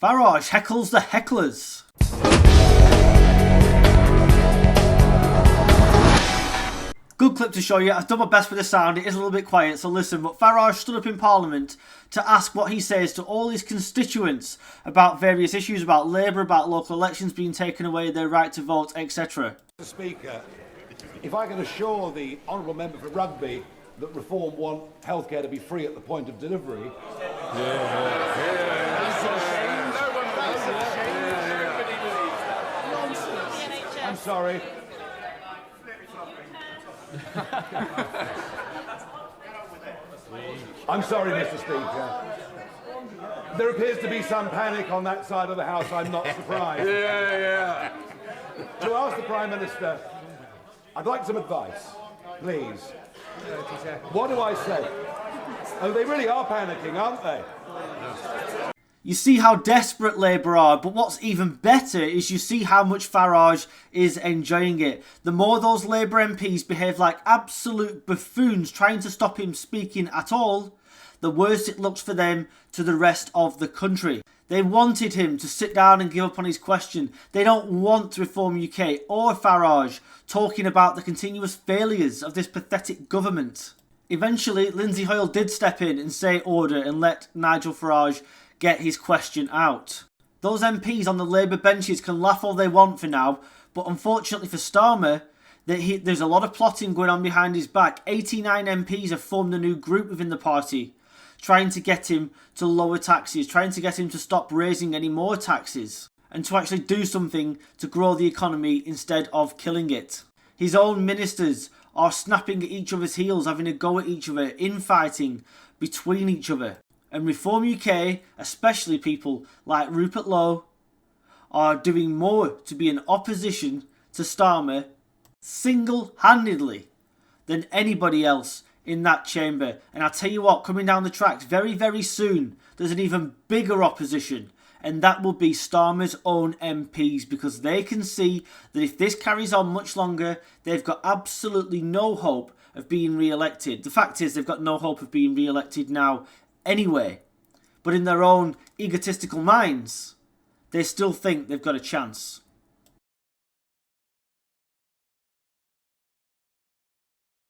Farage heckles the Hecklers. Good clip to show you. I've done my best with the sound. It is a little bit quiet, so listen. But Farage stood up in Parliament to ask what he says to all his constituents about various issues, about Labour, about local elections being taken away, their right to vote, etc. Mr. Speaker, if I can assure the honourable member for Rugby that Reform want healthcare to be free at the point of delivery. I'm sorry. I'm sorry, Mr. Speaker. There appears to be some panic on that side of the House. I'm not surprised. To ask the Prime Minister, I'd like some advice, please. What do I say? Oh, they really are panicking, aren't they? You see how desperate Labour are, but what's even better is you see how much Farage is enjoying it. The more those Labour MPs behave like absolute buffoons trying to stop him speaking at all, the worse it looks for them to the rest of the country. They wanted him to sit down and give up on his question. They don't want Reform UK or Farage talking about the continuous failures of this pathetic government. Eventually, Lindsay Hoyle did step in and say order and let Nigel Farage get his question out. Those MPs on the Labour benches can laugh all they want for now, but unfortunately for Starmer, there's a lot of plotting going on behind his back. 89 MPs have formed a new group within the party, trying to get him to lower taxes, trying to get him to stop raising any more taxes, and to actually do something to grow the economy instead of killing it. His own ministers are snapping at each other's heels, having a go at each other, infighting between each other. And Reform UK, especially people like Rupert Lowe, are doing more to be in opposition to Starmer single-handedly than anybody else in that chamber. And I tell you what, coming down the tracks very, very soon, there's an even bigger opposition. And that will be Starmer's own MPs, because they can see that if this carries on much longer, they've got absolutely no hope of being re-elected. The fact is, they've got no hope of being re-elected now anyway, but in their own egotistical minds, they still think they've got a chance.